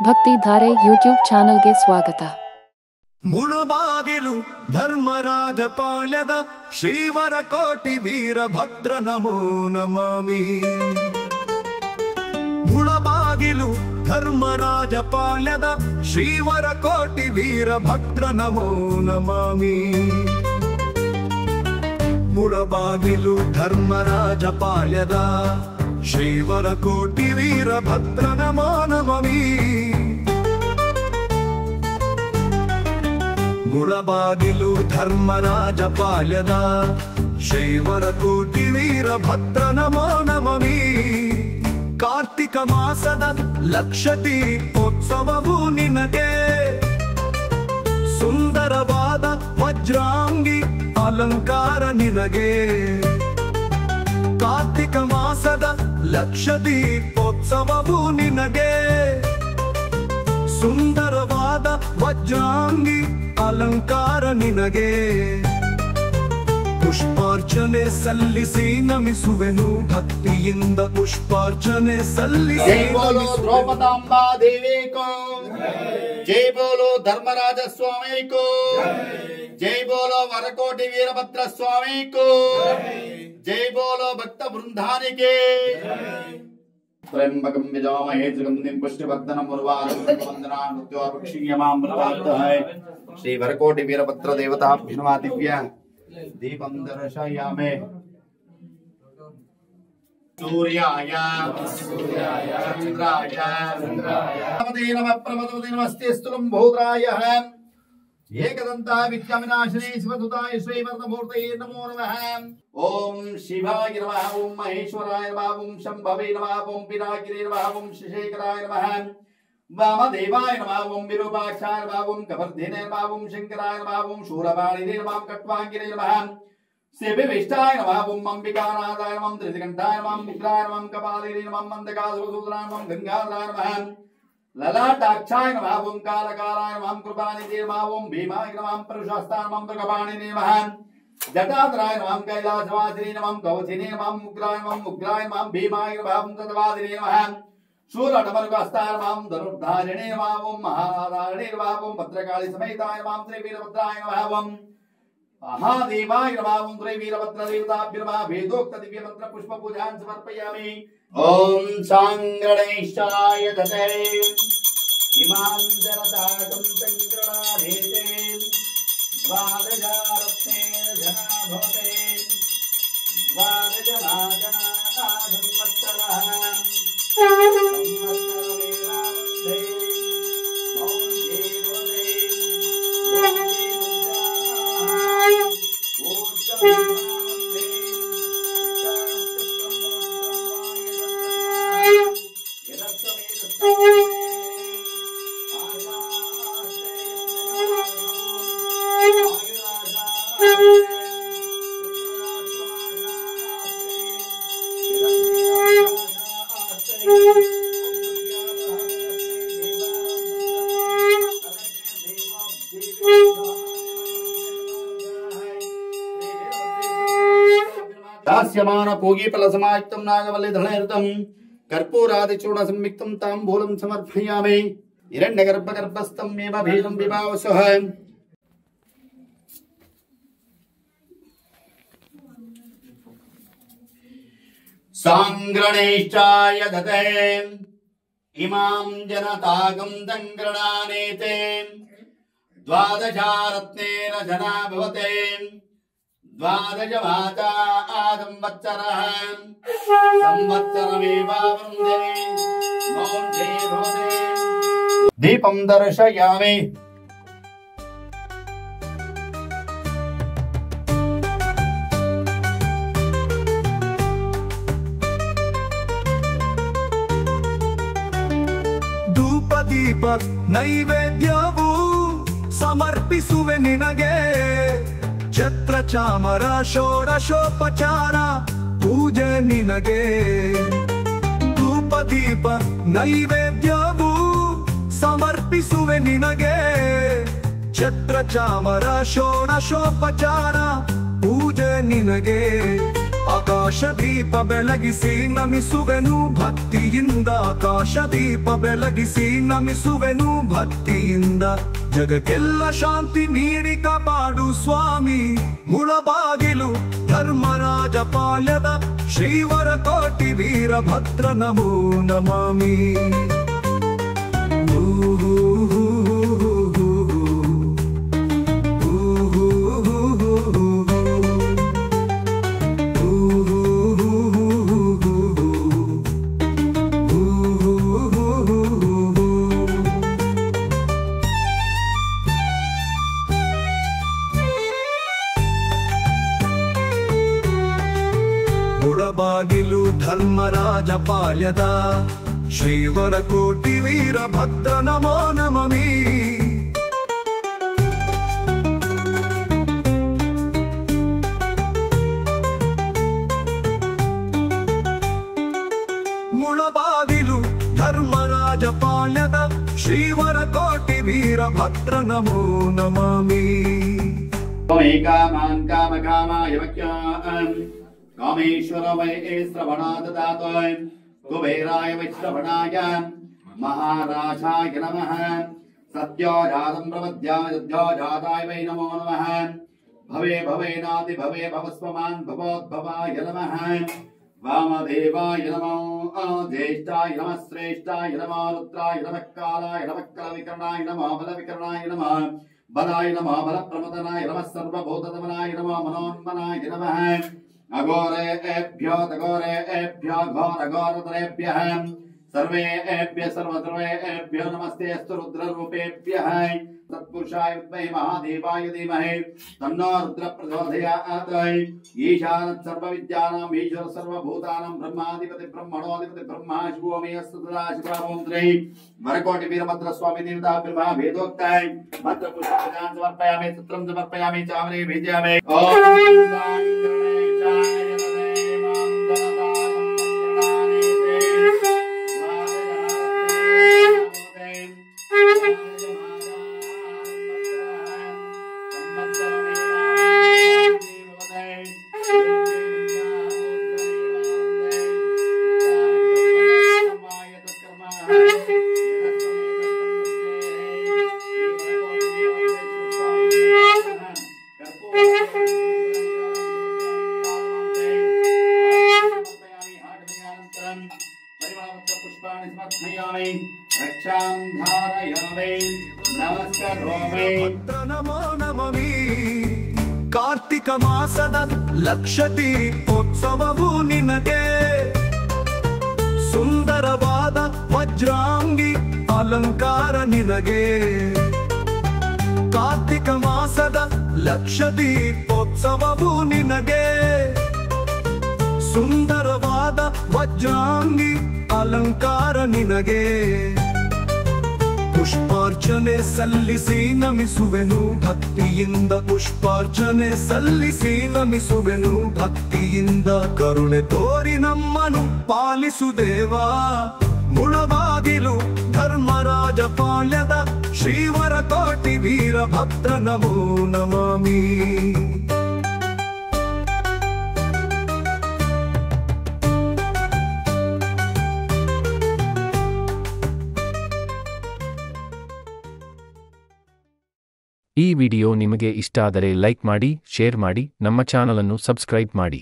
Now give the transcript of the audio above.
Bhaktidhare YouTube ಚಾನೆಲ್ಗೆ ಸ್ವಾಗತ. ಮುಳುಬಾಗಿಲು ಧರ್ಮರಾಜ ಪಾಳ್ಯದ ಶ್ರೀವರ ಕೋಟಿ ವೀರಭದ್ರ ನಮೋ ನಮಾಮಿ. ಮುಳುಬಾಗಿಲು ಧರ್ಮರಾಜ ಪಾಳ್ಯದ ಶ್ರೀವರ ಕೋಟಿ ವೀರಭದ್ರ ನಮೋ ನಮಾಮಿ. ಮುಳುಬಾಗಿಲು ಧರ್ಮರಾಜ ಪಾಳ್ಯದ ಶ್ರೀವರ ಕೋಟಿ ವೀರಭದ್ರ ನಮೋ ನಮಾಮಿ. ಮುಳಬಾಗಿಲು ಧರ್ಮರಾಜ ಪಾಳ್ಯದ ಶ್ರೀವರ ಕೋಟಿ ವೀರಭದ್ರ ನಮೋ ನಮಾಮಿ. ಕಾರ್ತಿಕ ಮಾಸದ ಲಕ್ಷ ದೀಪೋತ್ಸವವು ನಿನಗೆ, ಸುಂದರವಾದ ವಜ್ರಾಂಗಿ ಅಲಂಕಾರ ನಿನಗೆ. ಕಾರ್ತಿಕ ಮಾಸದ ಲಕ್ಷ ದೀಪೋತ್ಸವವು ನಿನಗೆ, ಸುಂದರವಾದ ವಜ್ರಾಂಗಿ ಅಲಂಕಾರ ನಿನಗೆ. ಪುಷ್ಪಾರ್ಚನೆ ಸಲ್ಲಿಸಿ ನಮಿಸುವೆನು, ಭಕ್ತಿಯಿಂದ ಪುಷ್ಪಾರ್ಚನೆ ಸಲ್ಲಿಸಿ. ಜೈ ಬೋಲೋ ದ್ರೌಪದಾಂಬಾ ದೇವಿ ಕೋ, ಜೈ ಬೋಲೋ ಧರ್ಮರಾಜ ಸ್ವಾಮಿ ಕೋ, ಜೈ ಬೋಲೋ ವರಕೋಟಿ ವೀರಭದ್ರ ಸ್ವಾಮಿ ಕೋ, ಜೈ ಬೋಲೋ ಭಕ್ತ ಬೃಂದಾನಿಗೆ. त्र्यंबकं यजामहे सुगंधिं पुष्टिवर्धनम् उर्वारुकं वन्दनान् मृत्योर्मुक्षीयमां प्रपद्ये. श्री वरकोटि वीरभद्र देवताभ्यो नमः. दिव्य दीपं दर्शयामि. सूर्याय चन्द्राय नमते नमः प्रमदते नमस्तेऽस्तु लम्बोदराय. एकदंता विद्याविनाशिने शिवदूताय श्रीवर्धमूर्तये नमो नमः. ओम शिवाय नमः, ओम महेश्वराय नमः, ओम शंभवे नमः, ओम पिनाकिने नमः, ओम शशेखराय नमः, वामदेवाय नमः, ओम विरूपाक्षाय नमः, ओम कवर्धिने नमः, ओम शंकराय नमः, ओम शूरपाणिने नमः, ओम कट्वांगिने नमः, सेविष्टाय नमः, ओम अंबिकानाथाय नमः, त्रिदिगंताय नमः, मुद्राय नमः, कपालिने नमः, मंदकासुरसूत्राय नमः, गंगाधराय नमः, ललाटाक्षाय नमः, ओम कालकालाय नमः, कृपानिधे नमः, ओम भीमाय नमः, परुषास्ताय नमः, मृगपाणिने नमः, जटाधराय नमः, कैलासवासिने नमः, कवचिने नमः, मुग्राय नमः, भीमाय नमः, तद्वादिने नमः, शूरटमरुगस्ताय नमः, धनुर्धारिणे नमः, ओम महाधारिणे नमः, ओम भद्रकाली समेताय नमः, श्रीवीरभद्राय नमः, ओम महादेवाय नमः, ओम श्रीवीरभद्र देवताभ्यो नमः. वेदोक्त दिव्य मंत्र पुष्प पूजान् समर्पयामि. ओम सांगणेशाय दते इमां जरदागं संग्रणाधेते द्वादशारत्नेन जना भवते द्वादशमागनाधन्वत्सरः संवत्सरमेवावन्धे ओम देवदे ओम देवदाय ऊर्ध्वमेवावन्धे दास्यमान पूगी फलसमायुक्तं नागवल्लीधरणैर्तं कर्पूरादिचूर्ण संयुक्तं ताम्बूलं समर्पयामि. हिरण्यगर्भगर्भस्थं एव भेदं विभावसः. सांग्रणेशाय दते इमां जनतागं दङ्ग्रणानेते द्वादशारत्नेन जना भवते द्वादशमाता संवत्सरः संवत्सरमेवावन्धे ओम देवदे. दीपं दर्शयामि. ಧೂಪ ದೀಪ ನೈವೇದ್ಯವು ಸಮರ್ಪಿಸುವೆ ನಿನಗೆ. ಛತ್ರ ಚಾಮರ ಷೋಡಶೋಪಚಾರ ಪೂಜೆ ನಿನಗೆ. ಧೂಪ ದೀಪ ನೈವೇದ್ಯವು ಸಮರ್ಪಿಸುವೆ ನಿನಗೆ. ಛತ್ರ ಚಾಮರ ಷೋಡಶೋಪಚಾರ ಪೂಜೆ ನಿನಗೆ. ಆಕಾಶದೀಪ ಬೆಳಗಿಸಿ ನಮಿಸುವೆನು ಭಕ್ತಿಯಿಂದ, ಆಕಾಶದೀಪ ಬೆಳಗಿಸಿ ನಮಿಸುವೆನು ಭಕ್ತಿಯಿಂದ. ಜಗಕ್ಕೆಲ್ಲ ಶಾಂತಿ ನೀಡಿ ಕಾಪಾಡು ಸ್ವಾಮಿ, ಮುಳಬಾಗಿಲು ಧರ್ಮರಾಜ ಪಾಳ್ಯದ ಶ್ರೀವರ ಕೋಟಿ ವೀರಭದ್ರ ನಮೋ ನಮಾಮಿ. ಮುಳಬಾಗಿಲು ಧರ್ಮರಾಜ ಪಾಳ್ಯದ ಶ್ರೀವರ ಕೋಟಿ ವೀರಭದ್ರ ನಮೋ ನಮಾಮಿ. ಮುಳಬಾಗಿಲು ಧರ್ಮರಾಜ ಪಾಳ್ಯದ ಶ್ರೀವರ ಕೋಟಿ ವೀರಭದ್ರ ನಮೋ ನಮಾಮಿ. ಕಾಮಾನ್ ಕಾಮ ಕಾಮಾಯ ವಕ್ಯಾನ್ ಕಾಮೇಶ್ವರ ವೈ ಶ್ರವಣಾದದಾತೋಯ ಕುಬೇರಾಯ ವೈ ಶ್ರವಣಾಯ ಮಹಾರಾಜಾಯ ನಮಃ. ಸತ್ಯೋಜಾತಂ ಪ್ರಪದ್ಯಾಮದ್ಯೋಜಾತಾಯ ವೈ ನಮೋ ನಮಃ. ಭವೇ ಭವೇನಾದಿ ಭವೇ ಭವಸ್ವಮಾನ್ ಭವೋದ್ಭವಾಯ ನಮಃ. ವಾಮದೇವಾಯ ನಮೋ ಜ್ಯೇಷ್ಠಾಯ ನಮಃ ಶ್ರೇಷ್ಠಾಯ ನಮಃ ರುದ್ರಾಯ ನಮಃ ಕಾಲಾಯ ನಮಃ ಕಲವಿಕರಣಾಯ ನಮಃ ಬಲವಿಕರಣಾಯ ನಮಃ ಬಲಾಯ ನಮಃ ಬಲಪ್ರಮದನಾಯ ನಮಃ ಸರ್ವಭೂತದಮನಾಯ ನಮಃ ಮನೋನ್ಮನಾಯ ನಮಃ. ಅಘೋರೇಭ್ಯೋ ತಘೋರೇಭ್ಯೋ ಘೋರಘೋರತರೇಭ್ಯಃ ಸರ್ವೇಭ್ಯಃ ಸರ್ವಸರ್ವೇಭ್ಯೋ ನಮಸ್ತೆ ಅಸ್ತು ರುದ್ರರೂಪೇಭ್ಯಃ. ತತ್ಪುರುಷಾಯ ವಿದ್ಮಹೇ ಮಹಾದೇವಾಯ ಧೀಮಹಿ ತನ್ನೋ ರುದ್ರ ಪ್ರಚೋದಯಾತ್. ಈಶಾನಃ ಸರ್ವವಿದ್ಯಾನಾಂ ಈಶ್ವರ ಸರ್ವಭೂತಾನಾಂ ಬ್ರಹ್ಮಾಧಿಪತಿ ಬ್ರಹ್ಮಣೋಧಿಪತಿ ಬ್ರಹ್ಮ ಶಿವೋ ಮೇ ಅಸ್ತು ಸದಾಶಿವಂ ತ್ರೈ. ವರಕೋಟಿ ವೀರಭದ್ರ ಸ್ವಾಮಿ ದೇವತಾ ಬ್ರಹ್ಮ ವೇದೋಕ್ತೈ ಮಂತ್ರ ಪುಷ್ಪಾನ್ ಸಮರ್ಪಯಾಮಿ ಚಿತ್ರಂ ಸಮರ್ಪಯಾಮಿ ಚಾಮರೇ ಭೇಜಯಾಮಿ. ನಮೋ ನಮಾಮಿ. ಕಾರ್ತಿಕ ಮಾಸದ ಲಕ್ಷ ದೀಪೋತ್ಸವವು ನಿನಗೆ, ಸುಂದರವಾದ ವಜ್ರಾಂಗಿ ಅಲಂಕಾರ ನಿನಗೆ. ಕಾರ್ತಿಕ ಮಾಸದ ಲಕ್ಷ ದೀಪೋತ್ಸವವು ನಿನಗೆ, ಸುಂದರವಾದ ವಜ್ರಾಂಗಿ ಅಲಂಕಾರ ನಿನಗೆ. ಪುಷ್ಪಾರ್ಚನೆ ಸಲ್ಲಿಸಿ ನಮಿಸುವೆನು ಭಕ್ತಿಯಿಂದ, ಪುಷ್ಪಾರ್ಚನೆ ಸಲ್ಲಿಸಿ ನಮಿಸುವೆನು ಭಕ್ತಿಯಿಂದ. ಕರುಣೆ ತೋರಿ ನಮ್ಮನು ಪಾಲಿಸು ದೇವಾ, ಮುಳಬಾಗಿಲು ಧರ್ಮರಾಜ ಪಾಳ್ಯದ ಶ್ರೀವರ ಕೋಟಿ ವೀರಭದ್ರ ನಮೋ ನಮಾಮಿ. ಈ ವಿಡಿಯೋ ನಿಮಗೆ ಇಷ್ಟ ಆದರೆ ಲೈಕ್ ಮಾಡಿ, ಶೇರ್ ಮಾಡಿ, ನಮ್ಮ ಚಾನಲ್ ಅನ್ನು ಸಬ್ಸ್ಕ್ರೈಬ್ ಮಾಡಿ.